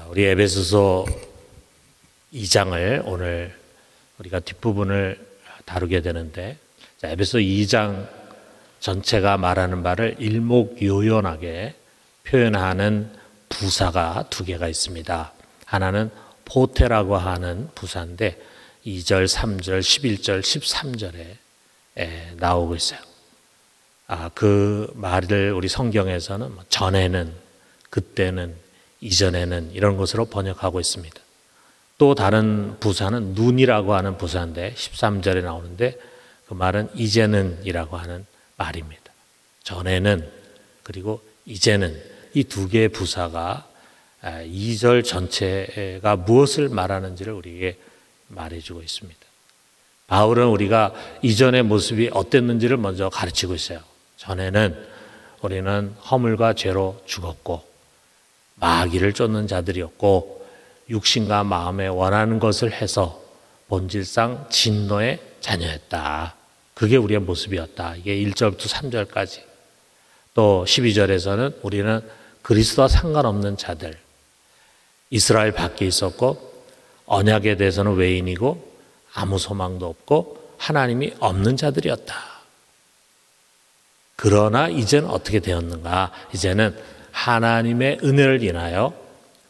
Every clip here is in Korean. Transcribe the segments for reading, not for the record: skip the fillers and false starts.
우리 에베소서 2장을 오늘 우리가 뒷부분을 다루게 되는데, 에베소 2장 전체가 말하는 바를 일목요연하게 표현하는 부사가 두 개가 있습니다. 하나는 포테라고 하는 부사인데 2절, 3절, 11절, 13절에 나오고 있어요. 그 말을 우리 성경에서는 전에는, 그때는, 이전에는 이런 것으로 번역하고 있습니다. 또 다른 부사는 눈이라고 하는 부사인데 13절에 나오는데 그 말은 이제는 이라고 하는 말입니다. 전에는 그리고 이제는 이 두 개의 부사가 2절 전체가 무엇을 말하는지를 우리에게 말해주고 있습니다. 바울은 우리가 이전의 모습이 어땠는지를 먼저 가르치고 있어요. 전에는 우리는 허물과 죄로 죽었고 마귀를 쫓는 자들이었고 육신과 마음에 원하는 것을 해서 본질상 진노의 자녀였다. 그게 우리의 모습이었다. 이게 1절부터 3절까지. 또 12절에서는 우리는 그리스도와 상관없는 자들, 이스라엘 밖에 있었고 언약에 대해서는 외인이고 아무 소망도 없고 하나님이 없는 자들이었다. 그러나 이제는 어떻게 되었는가? 이제는 하나님의 은혜를 인하여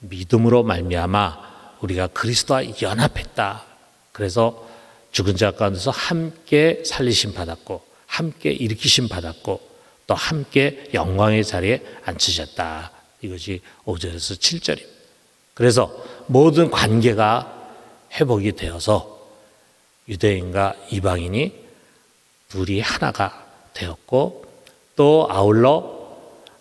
믿음으로 말미암아 우리가 그리스도와 연합했다. 그래서 죽은 자 가운데서 함께 살리심 받았고 함께 일으키심 받았고 또 함께 영광의 자리에 앉히셨다. 이것이 5절에서 7절입니다. 그래서 모든 관계가 회복이 되어서 유대인과 이방인이 둘이 하나가 되었고 또 아울러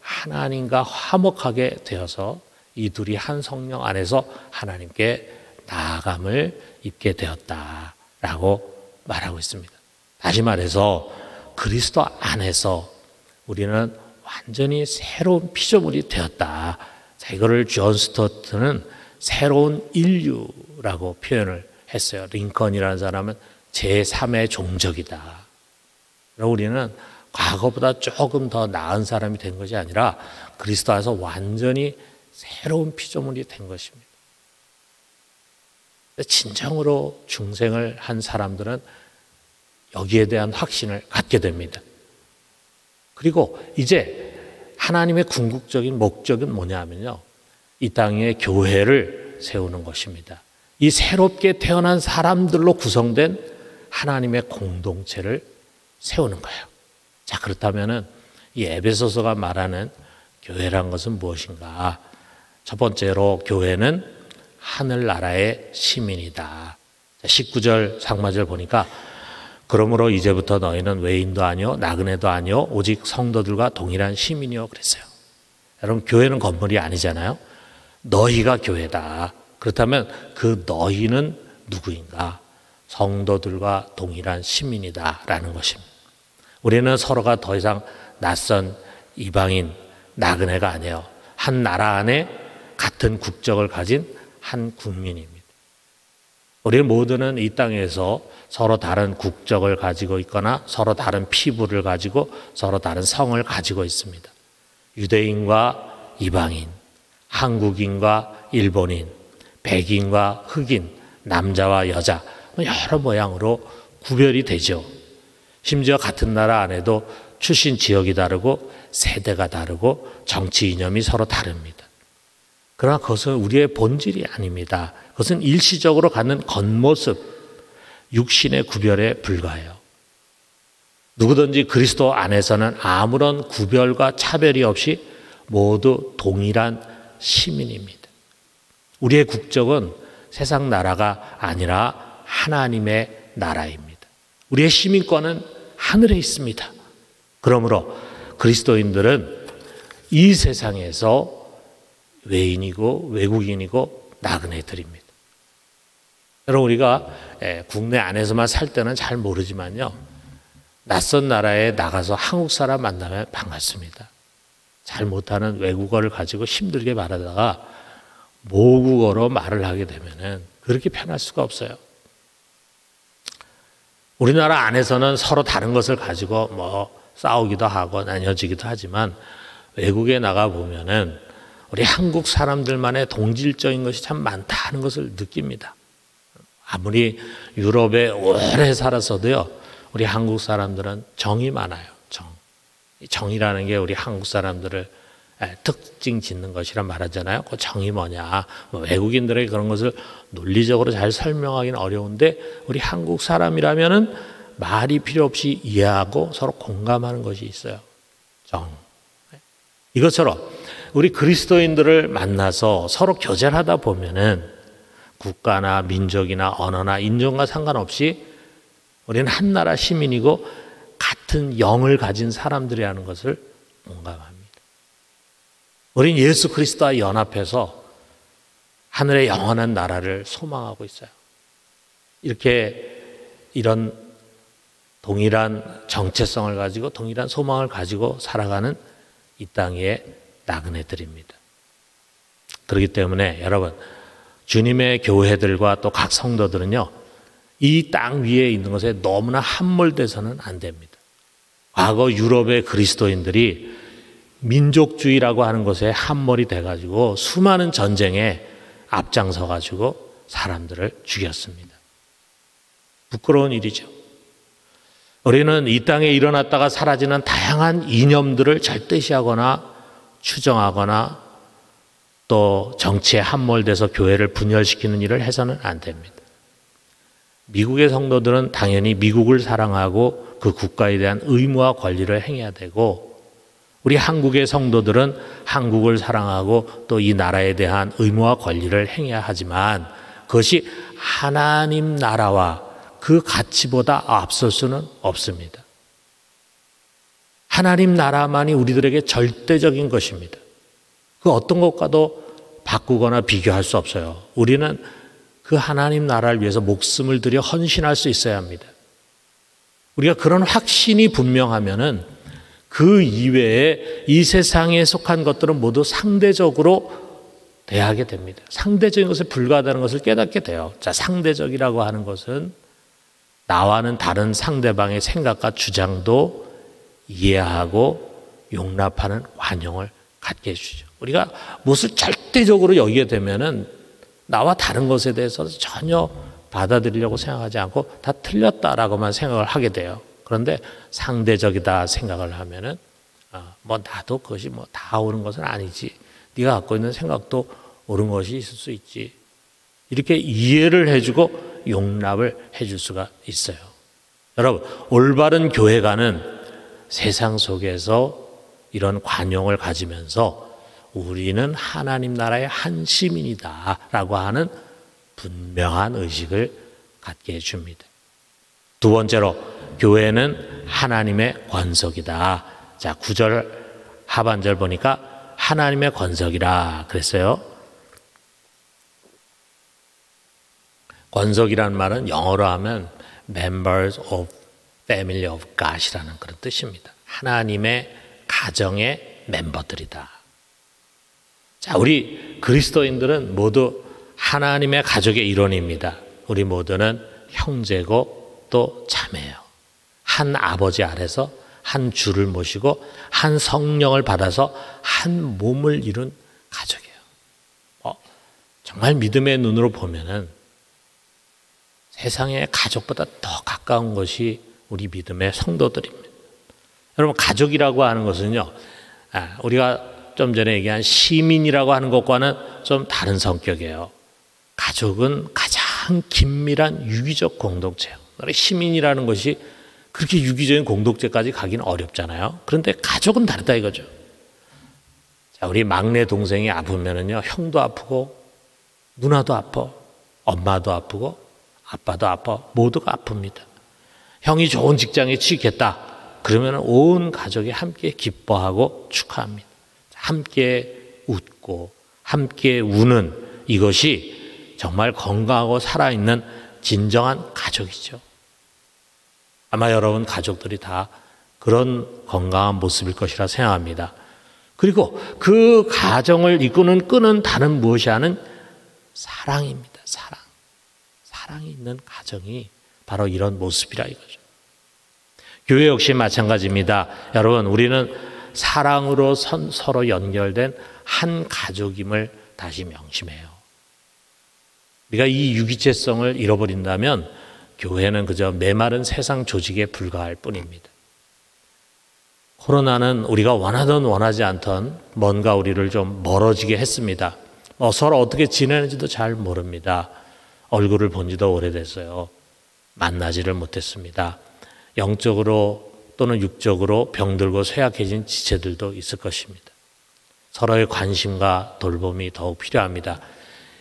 하나님과 화목하게 되어서 이 둘이 한 성령 안에서 하나님께 나아감을 입게 되었다라고 말하고 있습니다. 다시 말해서 그리스도 안에서 우리는 완전히 새로운 피조물이 되었다. 자, 이거를 존 스토트는 새로운 인류라고 표현을 했어요. 링컨이라는 사람은 제3의 종족이다. 우리는 과거보다 조금 더 나은 사람이 된 것이 아니라 그리스도 안에서 완전히 새로운 피조물이 된 것입니다. 진정으로 중생을 한 사람들은 여기에 대한 확신을 갖게 됩니다. 그리고 이제 하나님의 궁극적인 목적은 뭐냐 하면요, 이 땅에 교회를 세우는 것입니다. 이 새롭게 태어난 사람들로 구성된 하나님의 공동체를 세우는 거예요. 자, 그렇다면은 이 에베소서가 말하는 교회란 것은 무엇인가? 첫 번째로 교회는 하늘나라의 시민이다. 19절 상마절 보니까 그러므로 이제부터 너희는 외인도 아니요 나그네도 아니요 오직 성도들과 동일한 시민이요 그랬어요. 여러분, 교회는 건물이 아니잖아요. 너희가 교회다. 그렇다면 그 너희는 누구인가? 성도들과 동일한 시민이다라는 것입니다. 우리는 서로가 더 이상 낯선 이방인, 나그네가 아니에요. 한 나라 안에 같은 국적을 가진 한 국민입니다. 우리 모두는 이 땅에서 서로 다른 국적을 가지고 있거나 서로 다른 피부를 가지고 서로 다른 성을 가지고 있습니다. 유대인과 이방인, 한국인과 일본인, 백인과 흑인, 남자와 여자, 여러 모양으로 구별이 되죠. 심지어 같은 나라 안에도 출신 지역이 다르고 세대가 다르고 정치 이념이 서로 다릅니다. 그러나 그것은 우리의 본질이 아닙니다. 그것은 일시적으로 갖는 겉모습, 육신의 구별에 불과해요. 누구든지 그리스도 안에서는 아무런 구별과 차별이 없이 모두 동일한 시민입니다. 우리의 국적은 세상 나라가 아니라 하나님의 나라입니다. 우리의 시민권은 하늘에 있습니다. 그러므로 그리스도인들은 이 세상에서 외인이고 외국인이고 나그네들입니다. 여러분, 우리가 국내 안에서만 살 때는 잘 모르지만요, 낯선 나라에 나가서 한국 사람 만나면 반갑습니다. 잘 못하는 외국어를 가지고 힘들게 말하다가 모국어로 말을 하게 되면은 그렇게 편할 수가 없어요. 우리나라 안에서는 서로 다른 것을 가지고 싸우기도 하고 나뉘어지기도 하지만 외국에 나가 보면은 우리 한국 사람들만의 동질적인 것이 참 많다는 것을 느낍니다. 아무리 유럽에 오래 살아서도요, 우리 한국 사람들은 정이 많아요. 정이라는 게 우리 한국 사람들을 특징 짓는 것이란 말하잖아요. 그 정이 뭐냐. 외국인들에게 그런 것을 논리적으로 잘 설명하기는 어려운데 우리 한국 사람이라면은 말이 필요 없이 이해하고 서로 공감하는 것이 있어요. 정. 이것처럼 우리 그리스도인들을 만나서 서로 교제를 하다 보면은 국가나 민족이나 언어나 인종과 상관없이 우리는 한 나라 시민이고 같은 영을 가진 사람들이라는 것을 공감합니다. 우린 예수 그리스도와 연합해서 하늘의 영원한 나라를 소망하고 있어요. 이런 동일한 정체성을 가지고 동일한 소망을 가지고 살아가는 이 땅의 나그네들입니다. 그렇기 때문에 여러분, 주님의 교회들과 또 각 성도들은요, 이 땅 위에 있는 것에 너무나 함몰돼서는 안 됩니다. 과거 유럽의 그리스도인들이 민족주의라고 하는 것에 함몰이 돼가지고 수많은 전쟁에 앞장서가지고 사람들을 죽였습니다. 부끄러운 일이죠. 우리는 이 땅에 일어났다가 사라지는 다양한 이념들을 절대시하거나 추정하거나 또 정치에 함몰돼서 교회를 분열시키는 일을 해서는 안 됩니다. 미국의 성도들은 당연히 미국을 사랑하고 그 국가에 대한 의무와 권리를 행해야 되고, 우리 한국의 성도들은 한국을 사랑하고 또 이 나라에 대한 의무와 권리를 행해야 하지만 그것이 하나님 나라와 그 가치보다 앞설 수는 없습니다. 하나님 나라만이 우리들에게 절대적인 것입니다. 그 어떤 것과도 바꾸거나 비교할 수 없어요. 우리는 그 하나님 나라를 위해서 목숨을 들여 헌신할 수 있어야 합니다. 우리가 그런 확신이 분명하면은 그 이외에 이 세상에 속한 것들은 모두 상대적으로 대하게 됩니다. 상대적인 것에 불과하다는 것을 깨닫게 돼요. 자, 상대적이라고 하는 것은 나와는 다른 상대방의 생각과 주장도 이해하고 용납하는 관용을 갖게 해주죠. 우리가 무엇을 절대적으로 여기게 되면은 나와 다른 것에 대해서 전혀 받아들이려고 생각하지 않고 다 틀렸다라고만 생각을 하게 돼요. 그런데 상대적이다 생각을 하면은 나도 그것이 다 옳은 것은 아니지. 네가 갖고 있는 생각도 옳은 것이 있을 수 있지. 이렇게 이해를 해주고 용납을 해줄 수가 있어요. 여러분, 올바른 교회가는 세상 속에서 이런 관용을 가지면서 우리는 하나님 나라의 한 시민이다라고 하는 분명한 의식을 갖게 해줍니다. 두 번째로, 교회는 하나님의 권속이다. 자, 9절 하반절 보니까 하나님의 권속이라 그랬어요. 권속이라는 말은 영어로 하면 members of family of God이라는 그런 뜻입니다. 하나님의 가정의 멤버들이다. 자, 우리 그리스도인들은 모두 하나님의 가족의 일원입니다. 우리 모두는 형제고 또 자매예요. 한 아버지 아래서 한 주를 모시고 한 성령을 받아서 한 몸을 이룬 가족이에요. 정말 믿음의 눈으로 보면은 세상의 가족보다 더 가까운 것이 우리 믿음의 성도들입니다. 여러분, 가족이라고 하는 것은요, 우리가 좀 전에 얘기한 시민이라고 하는 것과는 좀 다른 성격이에요. 가족은 가장 긴밀한 유기적 공동체예요. 시민이라는 것이 그렇게 유기적인 공동체까지 가기는 어렵잖아요. 그런데 가족은 다르다 이거죠. 자, 우리 막내 동생이 아프면은요, 형도 아프고 누나도 아파, 엄마도 아프고 아빠도 아파, 모두가 아픕니다. 형이 좋은 직장에 취직했다 그러면 온 가족이 함께 기뻐하고 축하합니다. 함께 웃고 함께 우는 이것이 정말 건강하고 살아있는 진정한 가족이죠. 아마 여러분 가족들이 다 그런 건강한 모습일 것이라 생각합니다. 그리고 그 가정을 이끄는 끄는 다른 무엇이 아닌 사랑입니다. 사랑이 있는 가정이 바로 이런 모습이라 이거죠. 교회 역시 마찬가지입니다. 여러분, 우리는 사랑으로 서로 연결된 한 가족임을 다시 명심해요. 우리가 이 유기체성을 잃어버린다면 교회는 그저 메마른 세상 조직에 불과할 뿐입니다. 코로나는 우리가 원하든 원하지 않던 뭔가 우리를 좀 멀어지게 했습니다. 서로 어떻게 지내는지도 잘 모릅니다. 얼굴을 본 지도 오래됐어요. 만나지를 못했습니다. 영적으로 또는 육적으로 병들고 쇠약해진 지체들도 있을 것입니다. 서로의 관심과 돌봄이 더욱 필요합니다.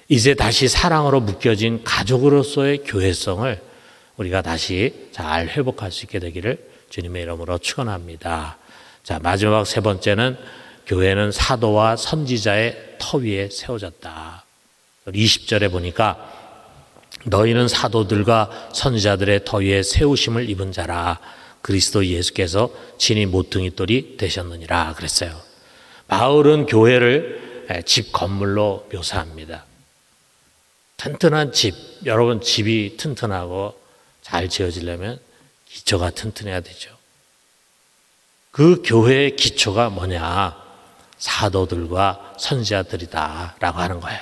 이제 다시 사랑으로 묶여진 가족으로서의 교회성을 우리가 다시 잘 회복할 수 있게 되기를 주님의 이름으로 축원합니다. 자, 마지막 세 번째는 교회는 사도와 선지자의 터 위에 세워졌다. 20절에 보니까 너희는 사도들과 선지자들의 터 위에 세우심을 입은 자라. 그리스도 예수께서 친히 모퉁이돌이 되셨느니라 그랬어요. 바울은 교회를 집 건물로 묘사합니다. 튼튼한 집, 여러분 집이 튼튼하고 잘 지어지려면 기초가 튼튼해야 되죠. 그 교회의 기초가 뭐냐? 사도들과 선지자들이다 라고 하는 거예요.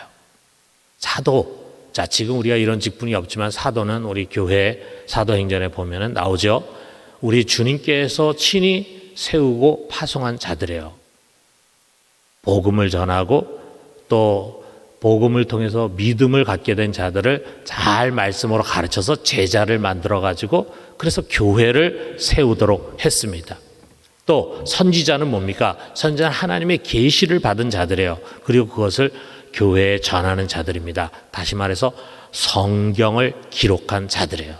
사도. 자, 지금 우리가 이런 직분이 없지만 사도는 우리 교회 사도행전에 보면은 나오죠. 우리 주님께서 친히 세우고 파송한 자들이에요. 복음을 전하고 또 복음을 통해서 믿음을 갖게 된 자들을 잘 말씀으로 가르쳐서 제자를 만들어 가지고 그래서 교회를 세우도록 했습니다. 또 선지자는 뭡니까? 선지자는 하나님의 계시를 받은 자들이에요. 그리고 그것을 교회에 전하는 자들입니다. 다시 말해서 성경을 기록한 자들이에요.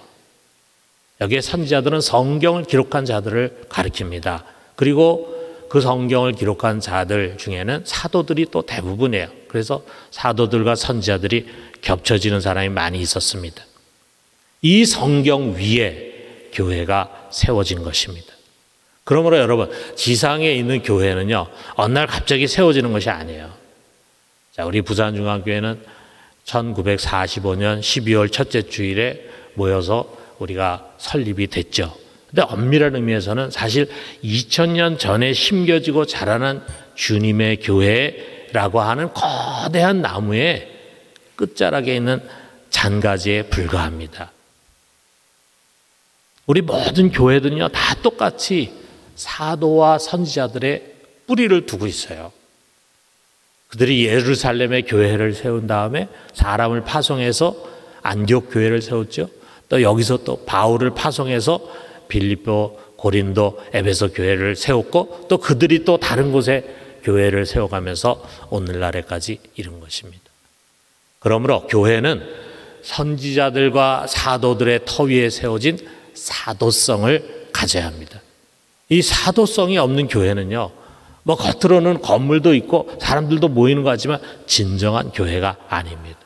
여기에 선지자들은 성경을 기록한 자들을 가리킵니다. 그리고 그 성경을 기록한 자들 중에는 사도들이 또 대부분이에요. 그래서 사도들과 선지자들이 겹쳐지는 사람이 많이 있었습니다. 이 성경 위에 교회가 세워진 것입니다. 그러므로 여러분, 지상에 있는 교회는요, 어느 날 갑자기 세워지는 것이 아니에요. 자, 우리 부산중앙교회는 1945년 12월 첫째 주일에 모여서 우리가 설립이 됐죠. 근데 엄밀한 의미에서는 사실 2000년 전에 심겨지고 자라난 주님의 교회라고 하는 거대한 나무의 끝자락에 있는 잔가지에 불과합니다. 우리 모든 교회들은요, 다 똑같이 사도와 선지자들의 뿌리를 두고 있어요. 그들이 예루살렘의 교회를 세운 다음에 사람을 파송해서 안디옥 교회를 세웠죠. 또 여기서 또 바울을 파송해서 빌립보, 고린도, 에베소 교회를 세웠고 또 그들이 또 다른 곳에 교회를 세워가면서 오늘날에까지 이른 것입니다. 그러므로 교회는 선지자들과 사도들의 터 위에 세워진 사도성을 가져야 합니다. 이 사도성이 없는 교회는요, 뭐 겉으로는 건물도 있고 사람들도 모이는 것 같지만 진정한 교회가 아닙니다.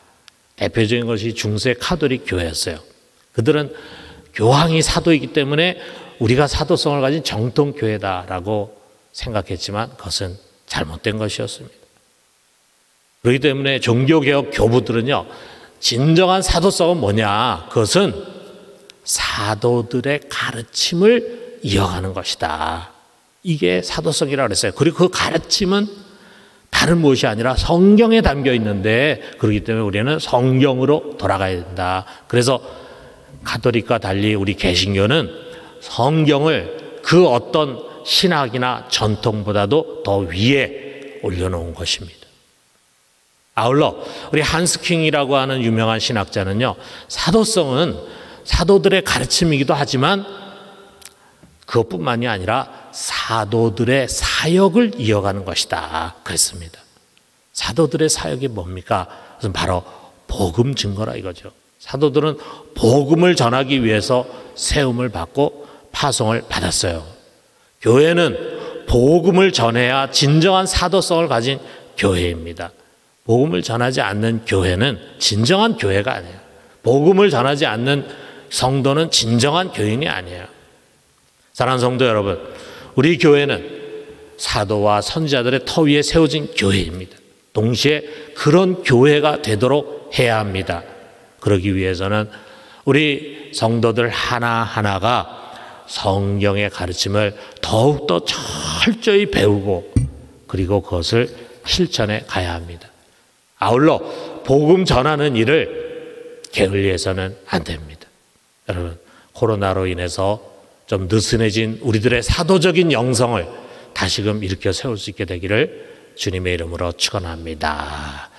대표적인 것이 중세 카톨릭 교회였어요. 그들은 교황이 사도이기 때문에 우리가 사도성을 가진 정통교회다라고 생각했지만 그것은 잘못된 것이었습니다. 그렇기 때문에 종교개혁 교부들은요, 진정한 사도성은 뭐냐? 그것은 사도들의 가르침을 이어가는 것이다. 이게 사도성이라고 그랬어요. 그리고 그 가르침은 다른 무엇이 아니라 성경에 담겨 있는데 그렇기 때문에 우리는 성경으로 돌아가야 된다. 그래서 가톨릭과 달리 우리 개신교는 성경을 그 어떤 신학이나 전통보다도 더 위에 올려놓은 것입니다. 아울러 우리 한스킹이라고 하는 유명한 신학자는요, 사도성은 사도들의 가르침이기도 하지만 그것뿐만이 아니라 사도들의 사역을 이어가는 것이다 그랬습니다. 사도들의 사역이 뭡니까? 그것은 바로 복음 증거라 이거죠. 사도들은 복음을 전하기 위해서 세움을 받고 파송을 받았어요. 교회는 복음을 전해야 진정한 사도성을 가진 교회입니다. 복음을 전하지 않는 교회는 진정한 교회가 아니에요. 복음을 전하지 않는 성도는 진정한 교인이 아니에요. 사랑하는 성도 여러분, 우리 교회는 사도와 선지자들의 터 위에 세워진 교회입니다. 동시에 그런 교회가 되도록 해야 합니다. 그러기 위해서는 우리 성도들 하나하나가 성경의 가르침을 더욱더 철저히 배우고 그리고 그것을 실천해 가야 합니다. 아울러 복음 전하는 일을 게을리해서는 안 됩니다. 여러분, 코로나로 인해서 좀 느슨해진 우리들의 사도적인 영성을 다시금 일으켜 세울 수 있게 되기를 주님의 이름으로 축원합니다.